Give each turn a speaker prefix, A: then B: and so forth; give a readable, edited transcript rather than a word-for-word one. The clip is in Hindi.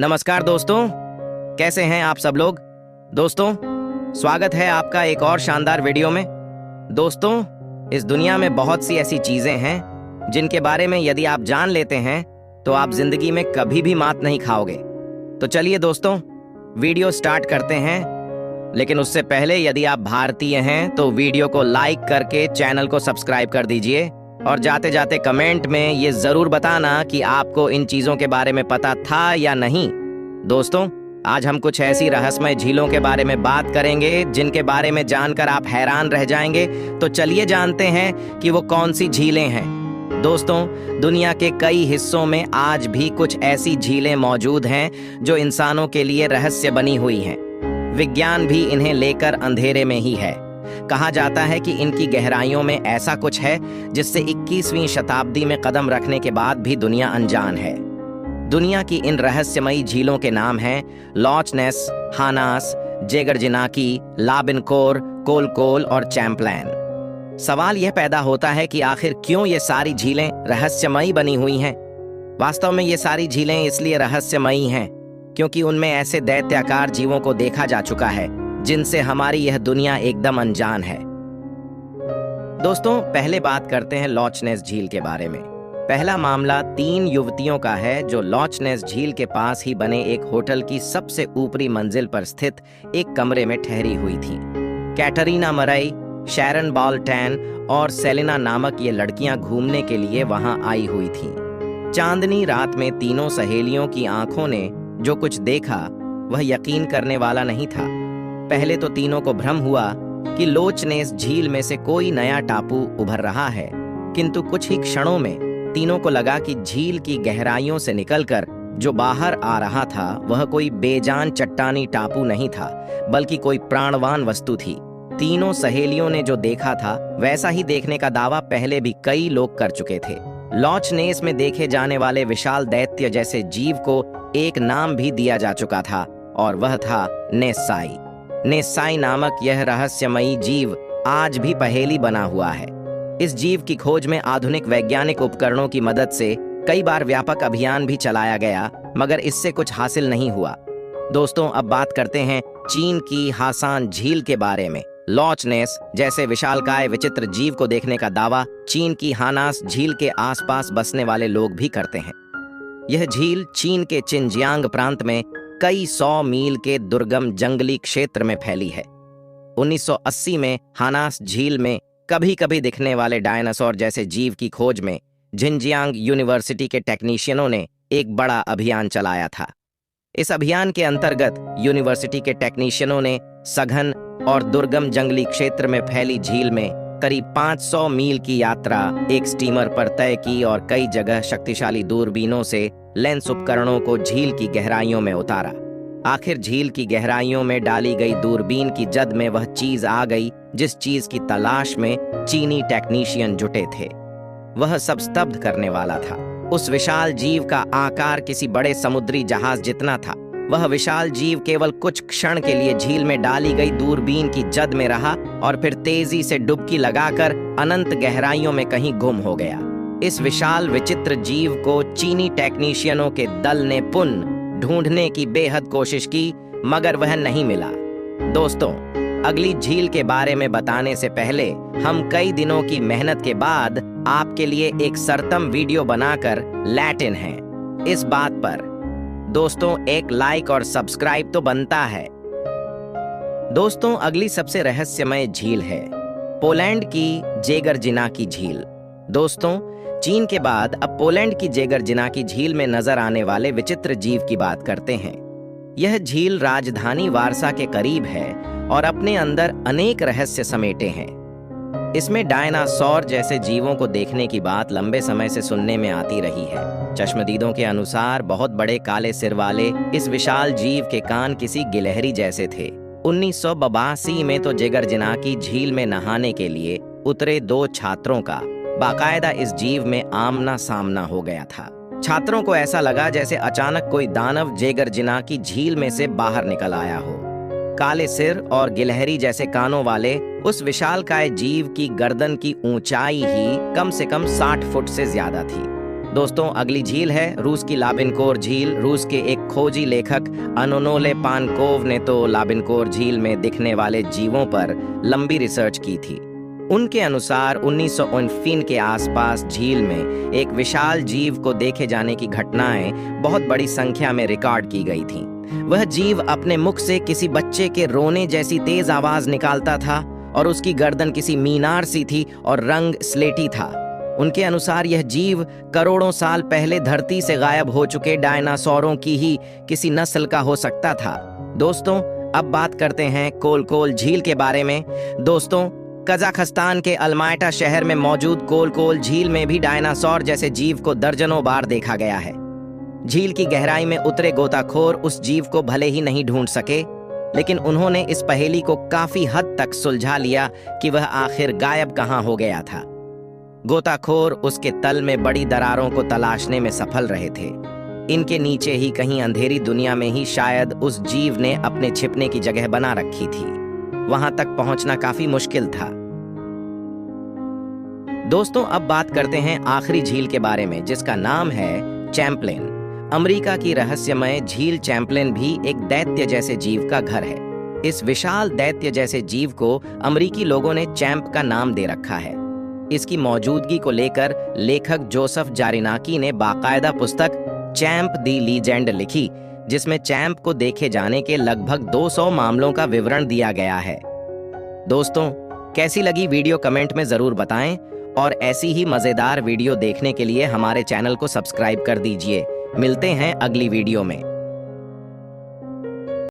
A: नमस्कार दोस्तों, कैसे हैं आप सब लोग। दोस्तों, स्वागत है आपका एक और शानदार वीडियो में। दोस्तों, इस दुनिया में बहुत सी ऐसी चीजें हैं जिनके बारे में यदि आप जान लेते हैं तो आप जिंदगी में कभी भी मात नहीं खाओगे। तो चलिए दोस्तों, वीडियो स्टार्ट करते हैं। लेकिन उससे पहले यदि आप भारतीय हैं तो वीडियो को लाइक करके चैनल को सब्सक्राइब कर दीजिए और जाते जाते कमेंट में ये जरूर बताना कि आपको इन चीजों के बारे में पता था या नहीं। दोस्तों, आज हम कुछ ऐसी रहस्यमय झीलों के बारे में बात करेंगे जिनके बारे में जानकर आप हैरान रह जाएंगे। तो चलिए जानते हैं कि वो कौन सी झीलें हैं। दोस्तों, दुनिया के कई हिस्सों में आज भी कुछ ऐसी झीलें मौजूद हैं जो इंसानों के लिए रहस्य बनी हुई हैं। विज्ञान भी इन्हें लेकर अंधेरे में ही है। कहा जाता है कि इनकी गहराइयों में ऐसा कुछ है जिससे 21वीं शताब्दी में कदम रखने के बाद भी दुनिया अनजान है। दुनिया की इन रहस्यमयी झीलों के नाम हैं लॉच नेस, हानास, जेगरजिनाकी, लाबिनकोर, कोलकोल और चैम्प्लैन। सवाल यह पैदा होता है कि आखिर क्यों ये सारी झीलें रहस्यमयी बनी हुई हैं। वास्तव में ये सारी झीलें इसलिए रहस्यमयी हैं क्योंकि उनमें ऐसे दैत्याकार जीवों को देखा जा चुका है जिनसे हमारी यह दुनिया एकदम अनजान है। दोस्तों, पहले बात करते हैं लॉच नेस झील के बारे में। पहला मामला 3 युवतियों का है जो लॉच नेस झील के पास ही बने एक होटल की सबसे ऊपरी मंजिल पर स्थित एक कमरे में ठहरी हुई थी। कैटरीना मरई, शैरन बॉल्टैन और सेलिना नामक ये लड़कियां घूमने के लिए वहां आई हुई थीं। चांदनी रात में तीनों सहेलियों की आंखों ने जो कुछ देखा वह यकीन करने वाला नहीं था। पहले तो तीनों को भ्रम हुआ कि लोच नेस झील में से कोई नया टापू उभर रहा है, किंतु कुछ ही क्षणों में तीनों को लगा कि झील की गहराइयों से निकलकर जो बाहर आ रहा था वह कोई बेजान चट्टानी टापू नहीं था, बल्कि कोई प्राणवान वस्तु थी। तीनों सहेलियों ने जो देखा था वैसा ही देखने का दावा पहले भी कई लोग कर चुके थे। लॉच नेस में देखे जाने वाले विशाल दैत्य जैसे जीव को एक नाम भी दिया जा चुका था और वह था नेस्साई। नेस्साई नामक यह रहस्यमयी जीव आज भी पहेली बना हुआ है। इस जीव की खोज में आधुनिक वैज्ञानिक उपकरणों की मदद से कई बार व्यापक अभियान भी चलाया गया, मगर इससे कुछ हासिल नहीं हुआ। दोस्तों, अब बात करते हैं चीन की हासान झील के बारे में। लॉच नेस जैसे विशालकाय विचित्र जीव को देखने का दावा चीन की हानास झील के आसपास बसने वाले लोग भी करते हैं। यह झील चीन के चिनजियांग प्रांत में कई 100 मील के दुर्गम जंगली क्षेत्र में फैली है। 1980 में हानास झील में कभी कभी दिखने वाले डायनासोर जैसे जीव की खोज में झिंजियांग यूनिवर्सिटी के टेक्नीशियनों ने एक बड़ा अभियान चलाया था। इस अभियान के अंतर्गत यूनिवर्सिटी के टेक्नीशियनों ने सघन और दुर्गम जंगली क्षेत्र में फैली झील में करीब 500 मील की यात्रा एक स्टीमर पर तय की और कई जगह शक्तिशाली दूरबीनों से लेंस उपकरणों को झील की गहराइयों में उतारा। आखिर झील की गहराइयों में डाली गई दूरबीन की जद में वह चीज आ गई जिस चीज की तलाश में चीनी टेक्नीशियन जुटे थे। वह सब स्तब्ध करने वाला था। उस विशाल जीव का आकार किसी बड़े समुद्री जहाज जितना था। वह विशाल जीव केवल कुछ क्षण के लिए झील में डाली गई दूरबीन की जद में रहा और फिर तेजी से डुबकी लगाकर अनंत गहराइयों में कहीं गुम हो गया। इस विशाल विचित्र जीव को चीनी टेक्नीशियनों के दल ने पुनः ढूंढने की बेहद कोशिश की, मगर वह नहीं मिला। दोस्तों, अगली झील के बारे में बताने से पहले हम कई दिनों की मेहनत के बाद आपके लिए एक सरतम वीडियो बनाकर लैटिन हैं। इस बात पर दोस्तों एक लाइक और सब्सक्राइब तो बनता है। दोस्तों, अगली सबसे रहस्यमय झील है पोलैंड की जेगरजिनाकी झील। दोस्तों, चीन के बाद अब पोलैंड की जेगरजिनाकी झील में नजर आने वाले विचित्र जीव की बात करते हैं। यह झील राजधानी वारसा के करीब है और अपने अंदर अनेक रहस्य समेटे हैं। इसमें डायनासोर जैसे जीवों को देखने की बात लंबे समय से सुनने में आती रही है। चश्मदीदों के अनुसार बहुत बड़े काले सिर वाले इस विशाल जीव के कान किसी गिलहरी जैसे थे। 1982 में तो जेगरजिनाकी झील में नहाने के लिए उतरे 2 छात्रों का बाकायदा इस जीव में आमना सामना हो गया था। छात्रों को ऐसा लगा जैसे अचानक कोई दानव जेगरजिनाकी झील में से बाहर निकल आया हो। काले सिर और गिलहरी जैसे कानों वाले उस विशालकाय जीव की गर्दन की ऊंचाई ही कम से कम 60 फुट से ज्यादा थी। दोस्तों, अगली झील है रूस की लाबिनकोर झील। रूस के एक खोजी लेखक अनोनोले पानकोव ने तो लाबिनकोर झील में दिखने वाले जीवों पर लंबी रिसर्च की थी। उनके अनुसार 1949 के आसपास झील में एक विशाल जीव को देखे जाने की घटनाएं बहुत बड़ी संख्या में रिकॉर्ड की गई थीं। वह जीव अपने मुख से किसी बच्चे के रोने जैसी तेज आवाज निकालता था और उसकी गर्दन किसी मीनार सी थी और रंग स्लेटी था। उनके अनुसार यह जीव करोड़ों साल पहले धरती से गायब हो चुके डायनासोरों की ही किसी नस्ल का हो सकता था। दोस्तों, अब बात करते हैं कोलकोल झील के बारे में। दोस्तों, कजाकिस्तान के अल्मायटा शहर में मौजूद कोलकोल झील में भी डायनासोर जैसे जीव को दर्जनों बार देखा गया है। झील की गहराई में उतरे गोताखोर उस जीव को भले ही नहीं ढूंढ सके, लेकिन उन्होंने इस पहेली को काफी हद तक सुलझा लिया कि वह आखिर गायब कहां हो गया था। गोताखोर उसके तल में बड़ी दरारों को तलाशने में सफल रहे थे। इनके नीचे ही कहीं अंधेरी दुनिया में ही शायद उस जीव ने अपने छिपने की जगह बना रखी थी। वहां तक पहुंचना काफी मुश्किल था। दोस्तों, अब बात करते हैं आखिरी झील के बारे में, जिसका नाम है चैंपलेन। अमेरिका की रहस्यमय झील चैंपलेन भी एक दैत्य जैसे जीव का घर है। इस विशाल दैत्य जैसे जीव को अमेरिकी लोगों ने चैंप का नाम दे रखा है। इसकी मौजूदगी को लेकर लेखक जोसेफ जारिनाकी ने बाकायदा पुस्तक चैंप दी लीजेंड लिखी, जिसमें चैंप को देखे जाने के लगभग 200 मामलों का विवरण दिया गया है। दोस्तों, कैसी लगी वीडियो कमेंट में जरूर बताएं और ऐसी ही मजेदार वीडियो देखने के लिए हमारे चैनल को सब्सक्राइब कर दीजिए। मिलते हैं अगली वीडियो में।